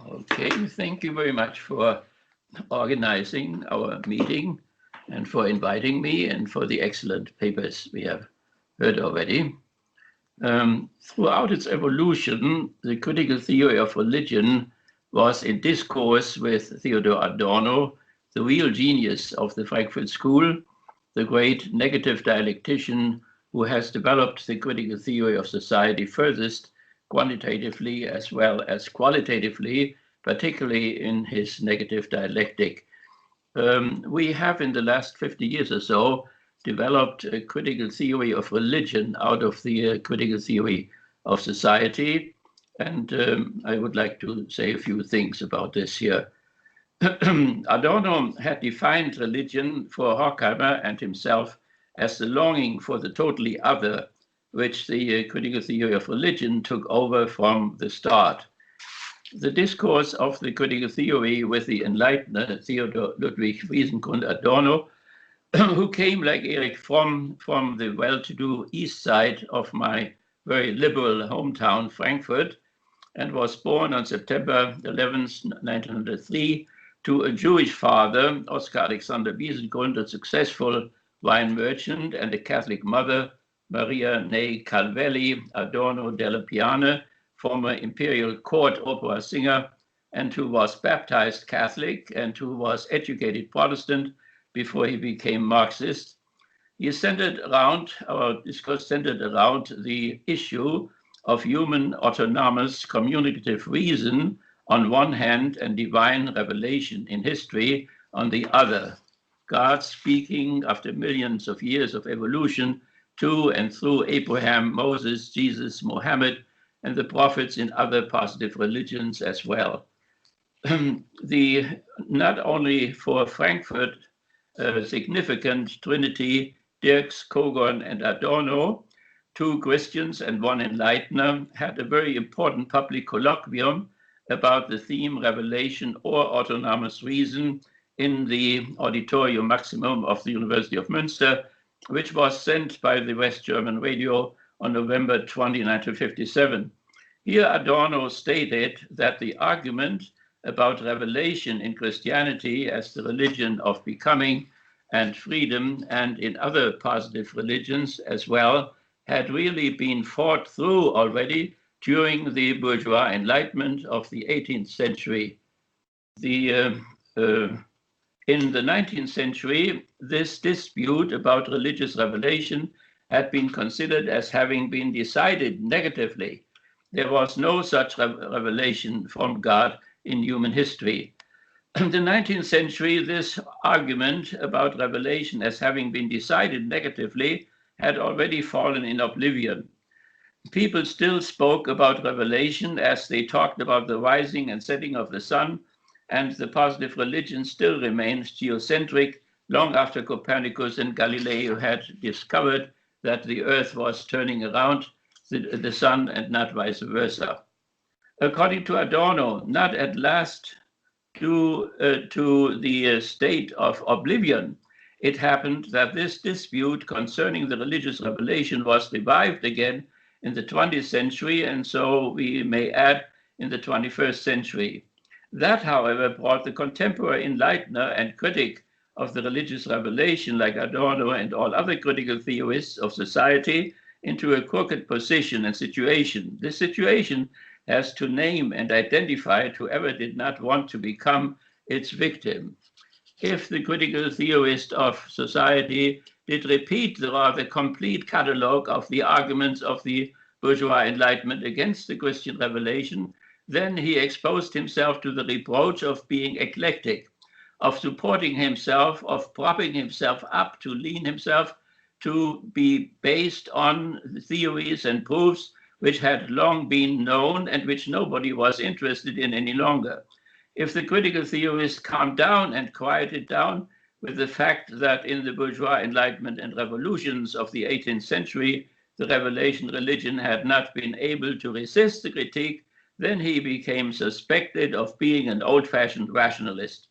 Okay, thank you very much for organizing our meeting and for inviting me and for the excellent papers we have heard already. Throughout its evolution, the critical theory of religion was in discourse with Theodor Adorno, the real genius of the Frankfurt School, the great negative dialectician who has developed the critical theory of society furthest quantitatively as well as qualitatively, particularly in his negative dialectic. We have in the last 50 years or so developed a critical theory of religion out of the critical theory of society. And I would like to say a few things about this here. Adorno had defined religion for Horkheimer and himself as the longing for the totally other, which the critical theory of religion took over from the start. The discourse of the critical theory with the enlightener Theodor Ludwig Wiesengrund Adorno, who came like Erich Fromm from the well-to-do east side of my very liberal hometown, Frankfurt, and was born on September 11th, 1903, to a Jewish father, Oskar Alexander Wiesengrund, a successful wine merchant, and a Catholic mother, Maria née Calvelli Adorno della Piana, former imperial court opera singer, and who was baptized Catholic and who was educated Protestant before he became Marxist. Our discourse centered around the issue of human autonomous communicative reason on one hand and divine revelation in history on the other. God speaking after millions of years of evolution to and through Abraham, Moses, Jesus, Mohammed, and the prophets in other positive religions as well. Not only for Frankfurt, significant Trinity, Dirks, Kogon, and Adorno, two Christians and one enlightener, had a very important public colloquium about the theme revelation or autonomous reason in the Auditorium Maximum of the University of Münster, which was sent by the West German radio on November 20, 1957. Here Adorno stated that the argument about revelation in Christianity as the religion of becoming and freedom, and in other positive religions as well, had really been fought through already during the bourgeois enlightenment of the 18th century. In the 19th century, this dispute about religious revelation had been considered as having been decided negatively. There was no such revelation from God in human history. In the 19th century, this argument about revelation as having been decided negatively had already fallen in oblivion. People still spoke about revelation as they talked about the rising and setting of the sun, and the positive religion still remains geocentric long after Copernicus and Galileo had discovered that the earth was turning around the sun and not vice versa. According to Adorno, not at last due to the state of oblivion, it happened that this dispute concerning the religious revelation was revived again in the 20th century, and so we may add in the 21st century. That, however, brought the contemporary enlightener and critic of the religious revelation, like Adorno and all other critical theorists of society, into a crooked position and situation. This situation has to name and identify whoever did not want to become its victim. If the critical theorist of society did repeat the rather complete catalogue of the arguments of the bourgeois enlightenment against the Christian revelation, then he exposed himself to the reproach of being eclectic, of supporting himself, of propping himself up to lean himself to be based on theories and proofs which had long been known and which nobody was interested in any longer. If the critical theorists calmed down and quieted down with the fact that in the bourgeois enlightenment and revolutions of the 18th century, the revelation religion had not been able to resist the critique, then he became suspected of being an old-fashioned rationalist.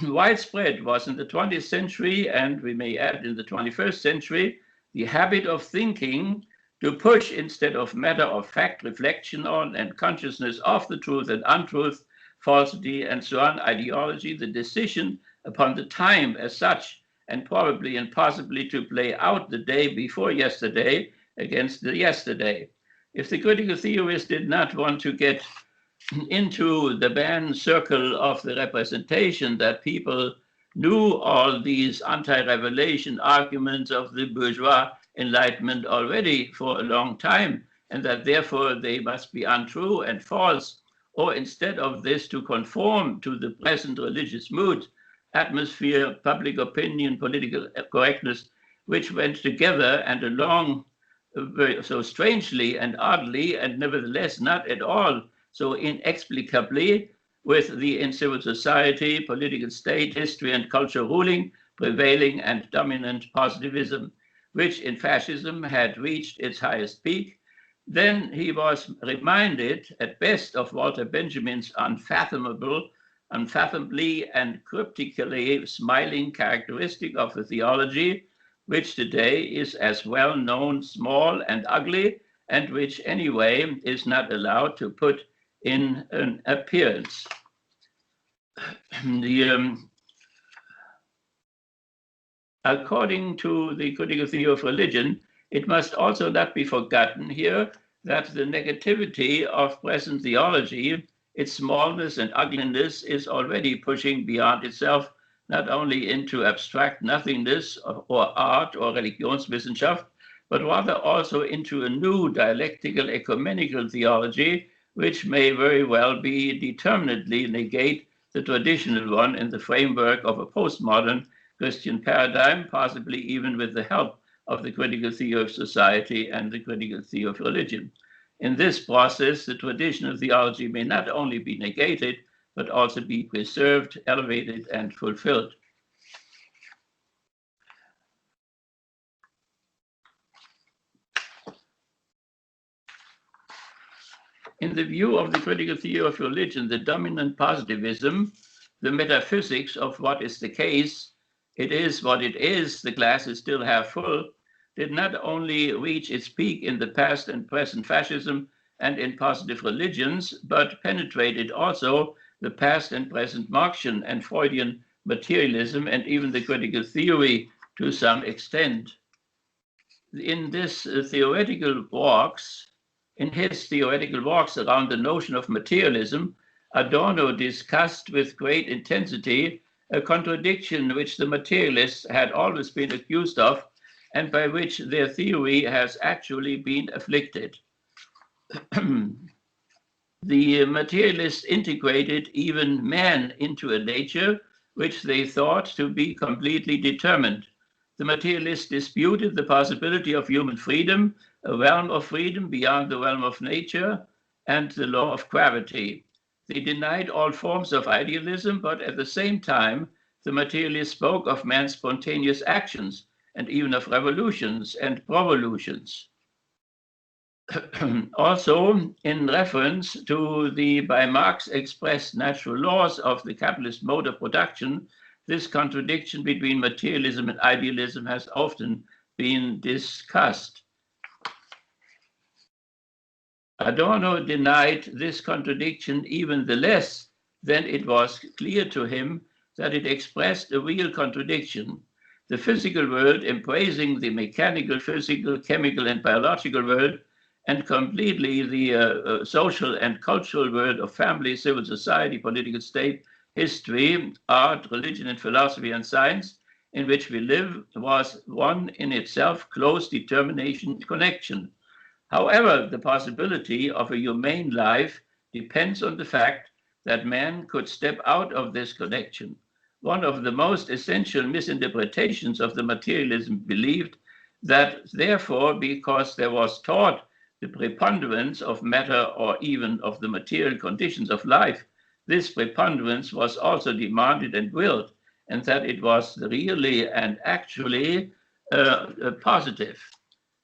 Widespread was in the 20th century, and we may add in the 21st century, the habit of thinking to push instead of matter-of-fact reflection on and consciousness of the truth and untruth falsity, and so on, ideology, the decision upon the time as such, and probably and possibly to play out the day before yesterday against the yesterday. If the critical theorist did not want to get into the banned circle of the representation that people knew all these anti-revelation arguments of the bourgeois enlightenment already for a long time, and that therefore they must be untrue and false, or instead of this to conform to the present religious mood, atmosphere, public opinion, political correctness, which went together and along so strangely and oddly, and nevertheless not at all so inexplicably, with the in civil society, political state, history, and culture ruling, prevailing and dominant positivism, which in fascism had reached its highest peak. Then he was reminded at best of Walter Benjamin's unfathomably and cryptically smiling characteristic of the theology, which today is as well known, small and ugly, and which anyway is not allowed to put in an appearance. According to the critical theory of religion, it must also not be forgotten here that the negativity of present theology, its smallness and ugliness, is already pushing beyond itself, not only into abstract nothingness or art or Religionswissenschaft, but rather also into a new dialectical ecumenical theology, which may very well be determinedly negate the traditional one in the framework of a postmodern Christian paradigm, possibly even with the help of the critical theory of society and the critical theory of religion. In this process, the traditional theology may not only be negated, but also be preserved, elevated, and fulfilled. In the view of the critical theory of religion, the dominant positivism, the metaphysics of what is the case, it is what it is, the glass is still half full, did not only reach its peak in the past and present fascism and in positive religions, but penetrated also the past and present Marxian and Freudian materialism and even the critical theory to some extent. In his theoretical walks around the notion of materialism, Adorno discussed with great intensity a contradiction which the materialists had always been accused of and by which their theory has actually been afflicted. The materialists integrated even man into a nature which they thought to be completely determined. The materialists disputed the possibility of human freedom, a realm of freedom beyond the realm of nature and the law of gravity. They denied all forms of idealism, but at the same time, the materialists spoke of man's spontaneous actions and even of revolutions and revolutions. Also, in reference to the by Marx expressed natural laws of the capitalist mode of production, this contradiction between materialism and idealism has often been discussed. Adorno denied this contradiction even the less than it was clear to him that it expressed a real contradiction. The physical world embracing the mechanical, physical, chemical, and biological world, and completely the social and cultural world of family, civil society, political state, history, art, religion, and philosophy and science, in which we live, was one in itself close determination connection. However, the possibility of a humane life depends on the fact that man could step out of this connection. One of the most essential misinterpretations of the materialism believed that therefore, because there was taught the preponderance of matter or even of the material conditions of life, this preponderance was also demanded and willed, and that it was really and actually positive.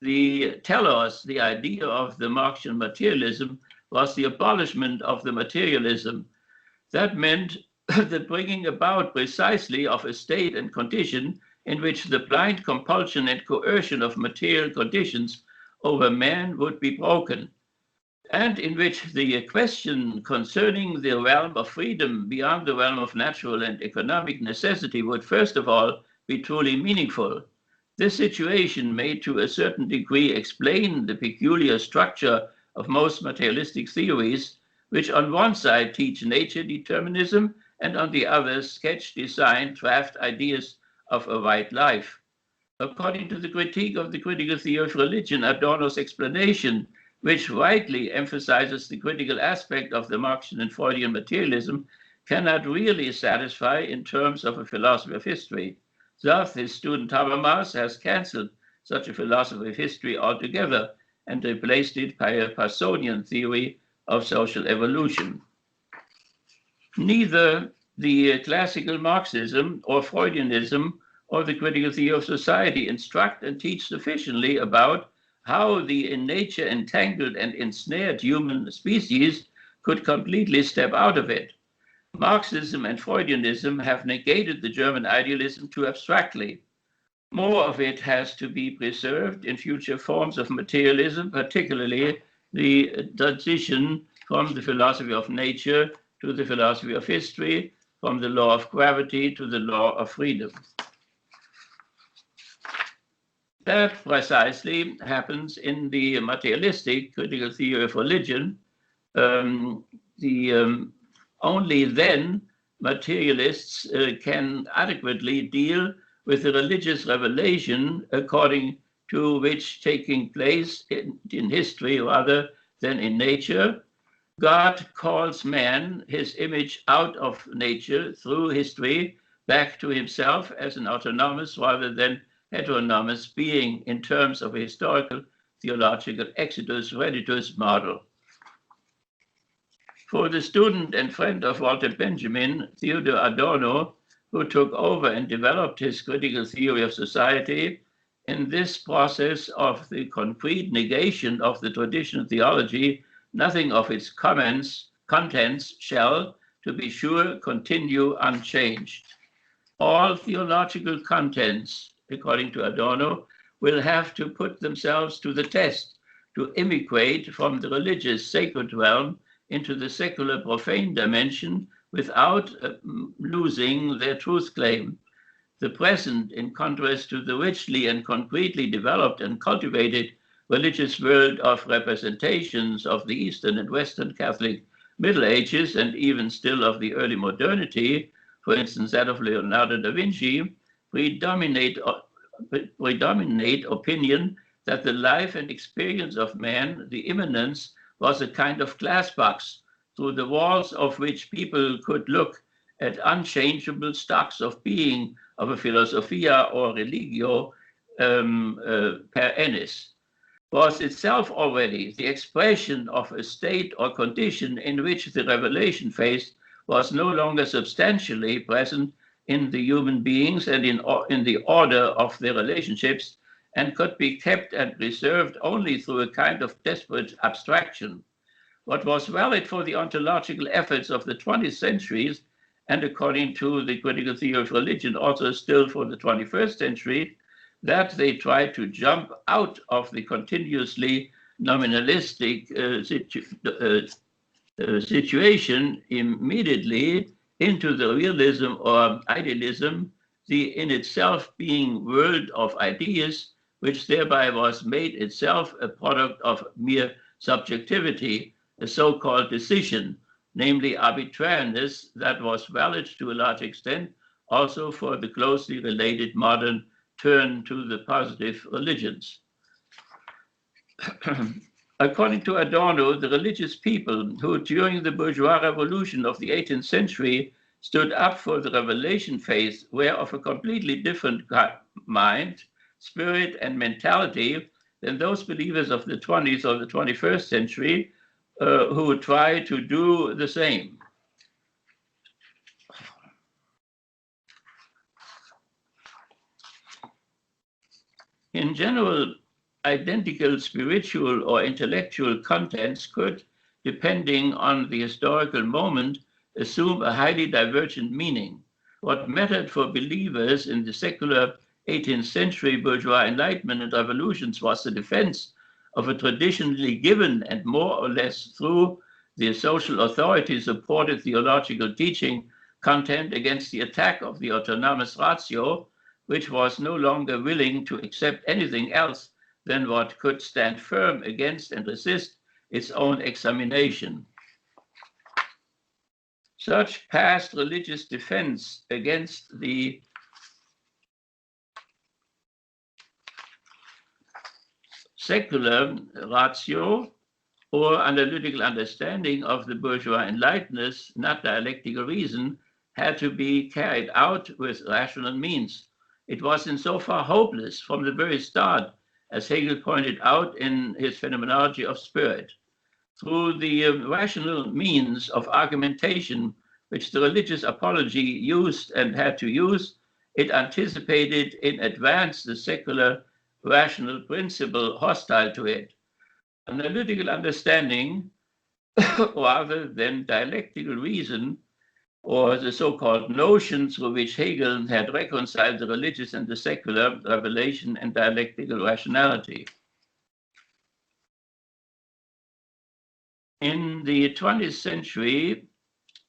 The telos, the idea of the Marxian materialism, was the abolishment of the materialism. That meant the bringing about precisely of a state and condition in which the blind compulsion and coercion of material conditions over man would be broken. and in which the question concerning the realm of freedom beyond the realm of natural and economic necessity would first of all be truly meaningful. This situation may to a certain degree explain the peculiar structure of most materialistic theories, which on one side teach nature determinism and on the other sketch, design, draft ideas of a right life. According to the critique of the critical theory of religion, Adorno's explanation, which rightly emphasizes the critical aspect of the Marxian and Freudian materialism, cannot really satisfy in terms of a philosophy of history. Thus, his student Habermas has cancelled such a philosophy of history altogether and replaced it by a Puzonian theory of social evolution. Neither the classical Marxism or Freudianism or the critical theory of society instruct and teach sufficiently about how the in nature entangled and ensnared human species could completely step out of it. Marxism and Freudianism have negated the German idealism too abstractly. More of it has to be preserved in future forms of materialism, particularly the transition from the philosophy of nature to the philosophy of history, from the law of gravity to the law of freedom. That precisely happens in the materialistic critical theory of religion. Only then materialists can adequately deal with the religious revelation according to which, taking place in history rather than in nature, God calls man, his image, out of nature through history back to himself as an autonomous rather than heteronomous being in terms of a historical theological exodus reditus model. For the student and friend of Walter Benjamin, Theodor Adorno, who took over and developed his critical theory of society, in this process of the concrete negation of the traditional theology, nothing of its contents shall, to be sure, continue unchanged. All theological contents, according to Adorno, will have to put themselves to the test, to immigrate from the religious sacred realm into the secular profane dimension without losing their truth claim. The present, in contrast to the richly and concretely developed and cultivated religious world of representations of the Eastern and Western Catholic Middle Ages, and even still of the early modernity, for instance, that of Leonardo da Vinci, predominate opinion that the life and experience of man, the immanence, was a kind of glass box through the walls of which people could look at unchangeable stocks of being of a philosophia or religio per ennis, was itself already the expression of a state or condition in which the revelation phase was no longer substantially present in the human beings and in the order of their relationships, and could be kept and preserved only through a kind of desperate abstraction. What was valid for the ontological efforts of the 20th centuries, and according to the critical theory of religion, also still for the 21st century, that they tried to jump out of the continuously nominalistic situation immediately into the realism or idealism, the in itself being world of ideas, which thereby was made itself a product of mere subjectivity, a so-called decision, namely arbitrariness, that was valid to a large extent also for the closely related modern turn to the positive religions. According to Adorno, the religious people who during the bourgeois revolution of the 18th century stood up for the revelation phase were of a completely different mind, spirit, and mentality than those believers of the 20th or the 21st century who try to do the same. In general, identical spiritual or intellectual contents could, depending on the historical moment, assume a highly divergent meaning. What mattered for believers in the secular 18th century bourgeois enlightenment and revolutions was the defense of a traditionally given and more or less through the social authority supported theological teaching content against the attack of the autonomous ratio, which was no longer willing to accept anything else than what could stand firm against and resist its own examination. Such past religious defense against the secular ratio or analytical understanding of the bourgeois enlighteners, not dialectical reason, had to be carried out with rational means. It was insofar hopeless from the very start, as Hegel pointed out in his Phenomenology of Spirit. Through the rational means of argumentation, which the religious apology used and had to use, it anticipated in advance the secular rational principle hostile to it. Analytical understanding, rather than dialectical reason, or the so-called notions through which Hegel had reconciled the religious and the secular, revelation and dialectical rationality. In the 20th century,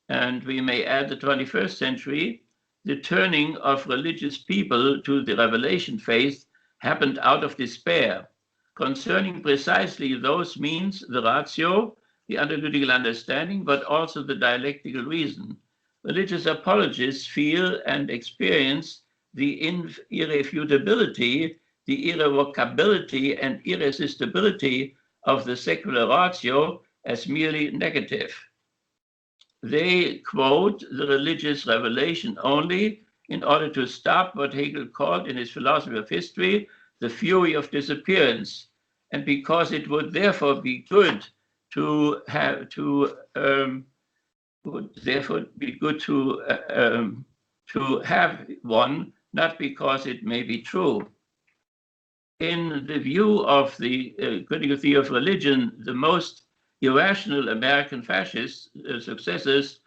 and we may add the 21st century, the turning of religious people to the revelation faith happened out of despair. Concerning precisely those means, the ratio, the analytical understanding, but also the dialectical reason. Religious apologists feel and experience the irrefutability, the irrevocability, and irresistibility of the secular ratio as merely negative. They quote the religious revelation only in order to stop what Hegel called in his philosophy of history the fury of disappearance, and because it would therefore be good to have one, not because it may be true. In the view of the critical theory of religion, the most irrational American fascist successors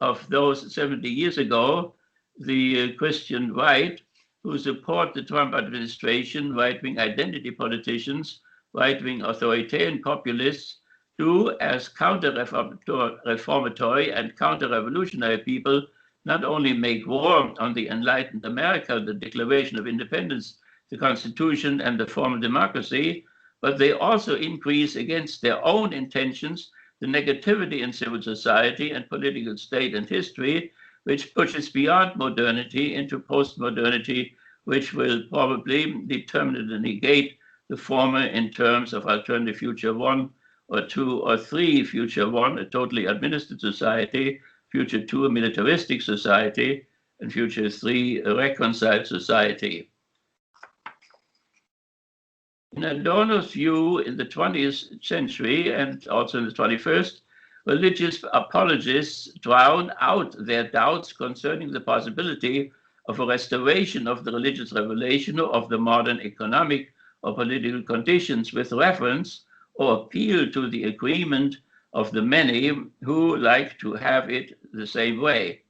of those 70 years ago, the Christian right, who support the Trump administration, right-wing identity politicians, right-wing authoritarian populists, do as counter-reformatory and counter-revolutionary people not only make war on the enlightened America, the Declaration of Independence, the Constitution, and the formal democracy, but they also increase against their own intentions the negativity in civil society and political state and history, which pushes beyond modernity into postmodernity, which will probably determinately negate the former in terms of alternative future 1 or 2 or 3, future 1, a totally administered society, future 2, a militaristic society, and future 3, a reconciled society. In Adorno's view in the 20th century and also in the 21st, religious apologists drown out their doubts concerning the possibility of a restoration of the religious revelation of the modern economic or political conditions with reference or appeal to the agreement of the many who like to have it the same way.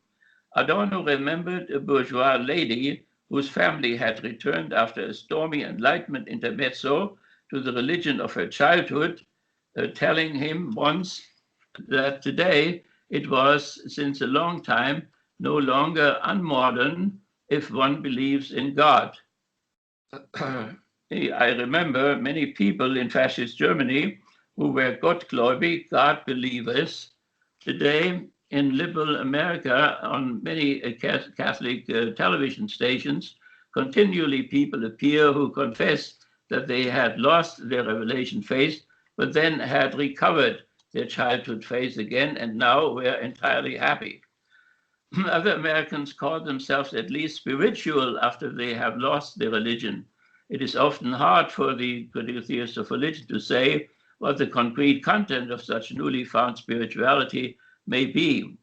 Adorno remembered a bourgeois lady whose family had returned after a stormy Enlightenment intermezzo to the religion of her childhood, telling him once that today it was, since a long time, no longer unmodern if one believes in God. I remember many people in fascist Germany who were Gottgläubig, God believers. Today, in liberal America, on many Catholic television stations, continually people appear who confess that they had lost their revelation faith, but then had recovered their childhood faith again, and now were entirely happy. Other Americans call themselves at least spiritual after they have lost their religion. It is often hard for the critical theorists of religion to say what the concrete content of such newly found spirituality may be.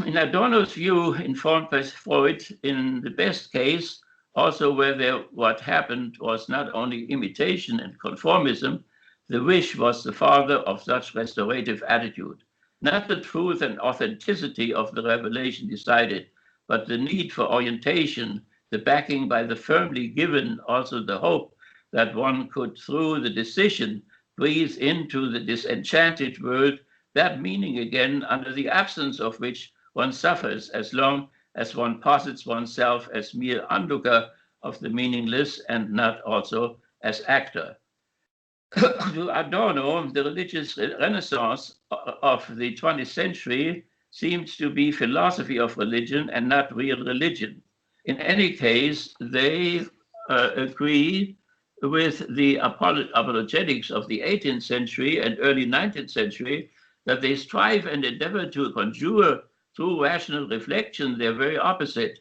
In Adorno's view, informed by Freud, in the best case, also where what happened was not only imitation and conformism, the wish was the father of such restorative attitude. Not the truth and authenticity of the revelation decided, but the need for orientation, the backing by the firmly given, also the hope that one could, through the decision, breathe into the disenchanted world that meaning again under the absence of which one suffers as long as one posits oneself as mere onlooker of the meaningless and not also as actor. To Adorno, the religious renaissance of the 20th century seems to be philosophy of religion and not real religion. In any case, they agree with the apologetics of the 18th century and early 19th century that they strive and endeavor to conjure through rational reflection their very opposite.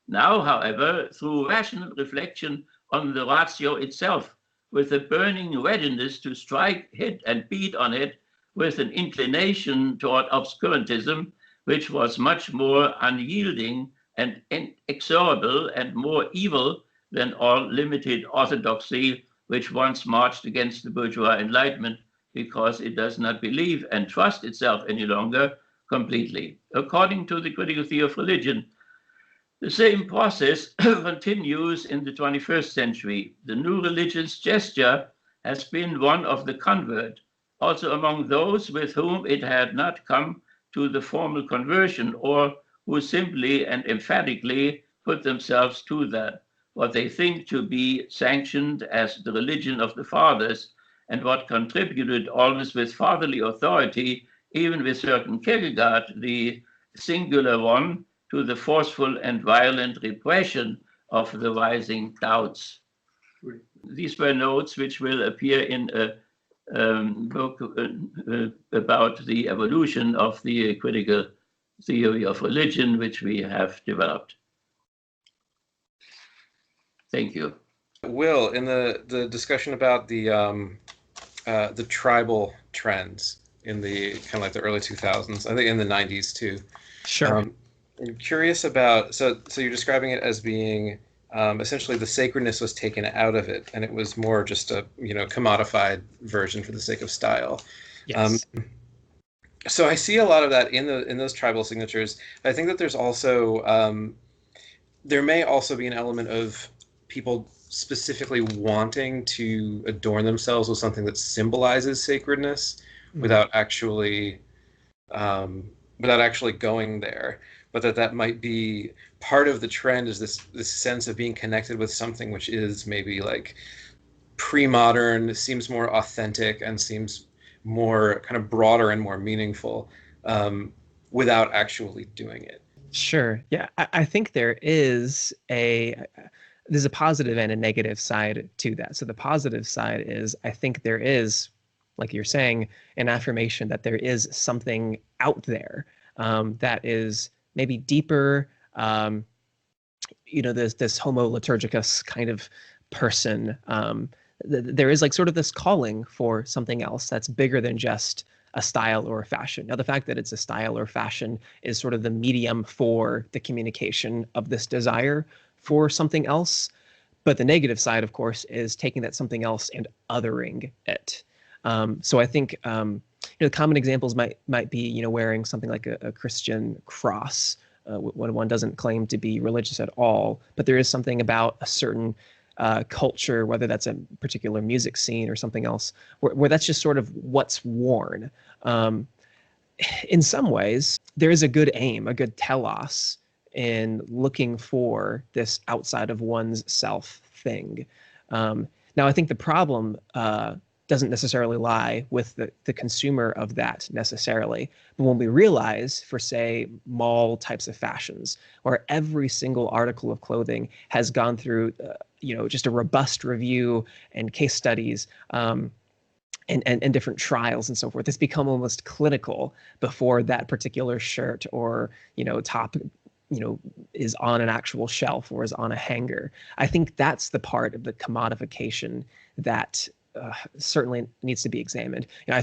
Now, however, through rational reflection on the ratio itself, with a burning readiness to strike, hit, and beat on it, with an inclination toward obscurantism, which was much more unyielding and inexorable and more evil than all limited orthodoxy, which once marched against the bourgeois Enlightenment because it does not believe and trust itself any longer completely. According to the Critical Theory of Religion, the same process continues in the 21st century. The new religion's gesture has been one of the convert, also among those with whom it had not come to the formal conversion or who simply and emphatically put themselves to that, what they think to be sanctioned as the religion of the fathers and what contributed always with fatherly authority, even with certain Kierkegaard, the singular one, to the forceful and violent repression of the rising doubts. These were notes which will appear in a book about the evolution of the critical theory of religion, which we have developed. Thank you. Will, in the discussion about the tribal trends in the kind of like the early 2000s, I think in the 90s too. Sure. I'm curious about, so you're describing it as being essentially the sacredness was taken out of it, and it was more just a commodified version for the sake of style. Yes. So I see a lot of that in those tribal signatures. I think that there's also there may also be an element of people specifically wanting to adorn themselves with something that symbolizes sacredness without actually going there. But that might be part of the trend, is this sense of being connected with something which is maybe like pre-modern, seems more authentic, and seems more kind of broader and more meaningful without actually doing it. Sure. Yeah, I think there's a positive and a negative side to that. So the positive side is, I think there is, like you're saying, an affirmation that there is something out there that is maybe deeper, this homo liturgicus kind of person. There is like sort of this calling for something else that's bigger than just a style or a fashion. Now, the fact that it's a style or fashion is sort of the medium for the communication of this desire for something else. But the negative side, of course, is taking that something else and othering it. So I think common examples might be wearing something like a Christian cross when one doesn't claim to be religious at all, but there is something about a certain culture, whether that's a particular music scene or something else, where that's just sort of what's worn. In some ways, there is a good aim, a good telos in looking for this outside of one's self thing. Now, I think the problem doesn't necessarily lie with the consumer of that necessarily. But when we realize, for say, mall types of fashions, where every single article of clothing has gone through, just a robust review and case studies and different trials and so forth, it's become almost clinical before that particular shirt or, top, is on an actual shelf or is on a hanger. I think that's the part of the commodification that certainly needs to be examined. I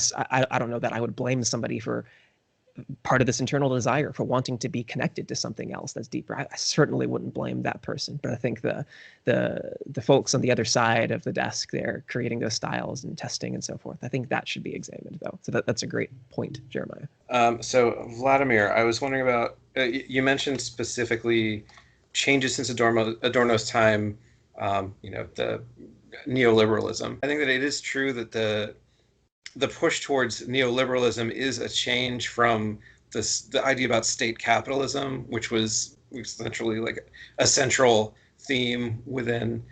don't know that I would blame somebody for part of this internal desire for wanting to be connected to something else that's deeper. I certainly wouldn't blame that person, but I think the folks on the other side of the desk there creating those styles and testing and so forth, I think that should be examined, though. So that's a great point, Jeremiah. So Vladimir, I was wondering about, you mentioned specifically changes since Adorno's time, the neoliberalism. I think that it is true that the push towards neoliberalism is a change from the idea about state capitalism, which was essentially like a central theme within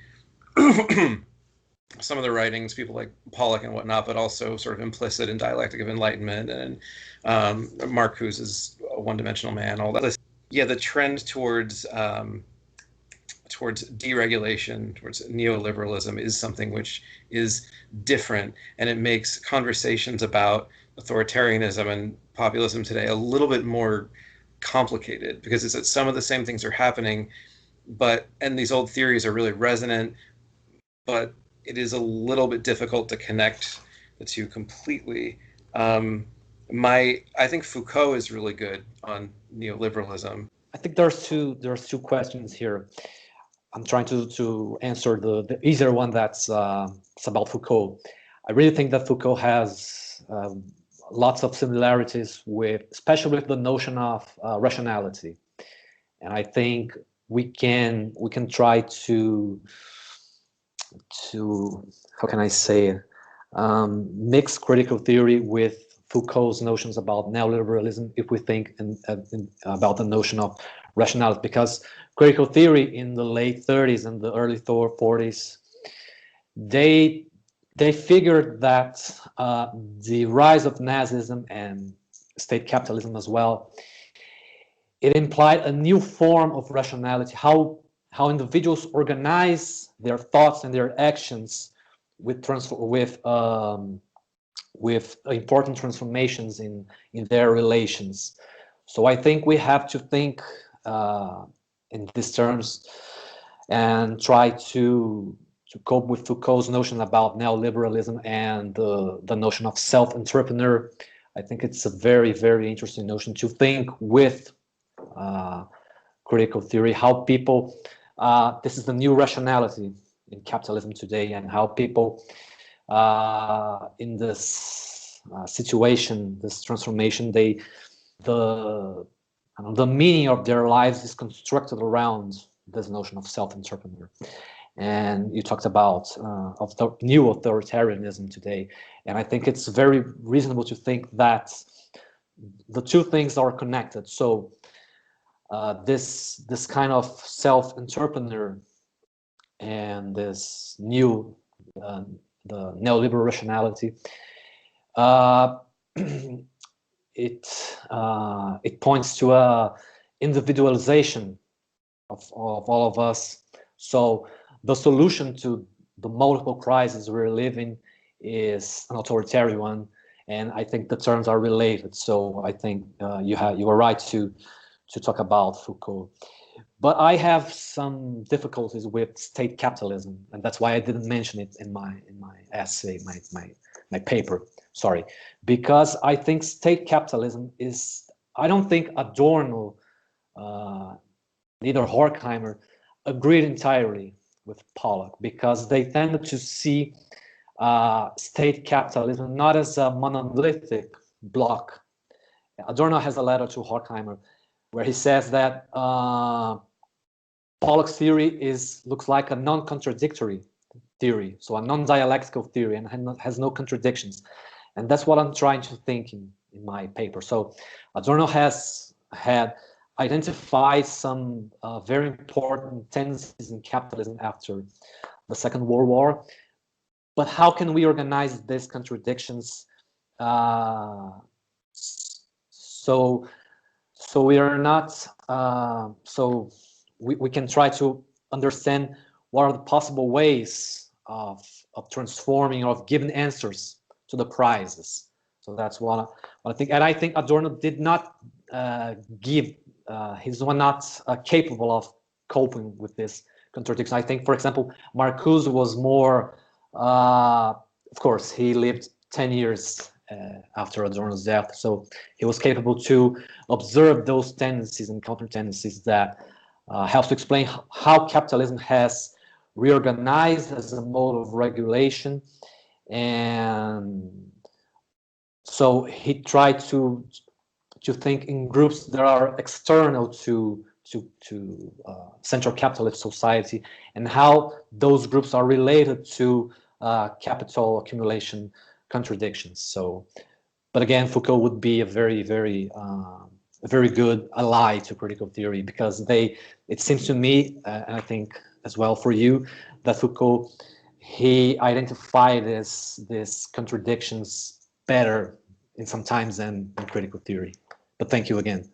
some of the writings, people like Pollock and whatnot, but also sort of implicit in Dialectic of Enlightenment and Marcuse's One-Dimensional Man, all that. Yeah, the trend towards deregulation, towards neoliberalism is something which is different, and it makes conversations about authoritarianism and populism today a little bit more complicated, because it's that some of the same things are happening, and these old theories are really resonant, but it is a little bit difficult to connect the two completely. I think Foucault is really good on neoliberalism. I think there's two questions here. I'm trying to answer the easier one, that's it's about Foucault. I really think that Foucault has lots of similarities especially with the notion of rationality, and I think we can try to how can I say it, mix critical theory with Foucault's notions about neoliberalism if we think about the notion of rationality, because critical theory in the late 30s and the early 40s, they figured that the rise of Nazism and state capitalism as well, it implied a new form of rationality, how individuals organize their thoughts and their actions with important transformations in their relations. So I think we have to think in these terms and try to cope with Foucault's notion about neoliberalism and the notion of self-entrepreneur. I think it's a very, very interesting notion to think with critical theory, how people, this is the new rationality in capitalism today, and how people in this situation, this transformation, the meaning of their lives is constructed around this notion of self-entrepreneur. And you talked about of the new authoritarianism today, and I think it's very reasonable to think that the two things are connected. So this kind of self-entrepreneur and this new the neoliberal rationality, it points to a individualization of all of us. So the solution to the multiple crises we're living is an authoritarian one, and I think the terms are related. So I think you are right to talk about Foucault. But I have some difficulties with state capitalism, and that's why I didn't mention it in my essay, my paper. Sorry, because I think state capitalism is. I don't think Adorno, neither Horkheimer, agreed entirely with Pollock, because they tended to see state capitalism not as a monolithic block. Adorno has a letter to Horkheimer where he says that Pollock's theory looks like a non-contradictory theory, so a non-dialectical theory, and has no contradictions. And that's what I'm trying to think in my paper. So Adorno had identified some very important tendencies in capitalism after the Second World War. But how can we organize these contradictions so we are not so we can try to understand what are the possible ways of transforming or of giving answers to the crisis. So that's what I think. And I think Adorno did not he's not capable of coping with this contradiction. I think, for example, Marcuse was more, of course, he lived 10 years after Adorno's death, so he was capable to observe those tendencies and counter tendencies that helps to explain how capitalism has reorganized as a mode of regulation. And so he tried to think in groups that are external to central capitalist society, and how those groups are related to capital accumulation contradictions. So, but again, Foucault would be a very good ally to critical theory, because it seems to me, and I think as well for you, that Foucault, he identified these contradictions better in some times than critical theory. But thank you again.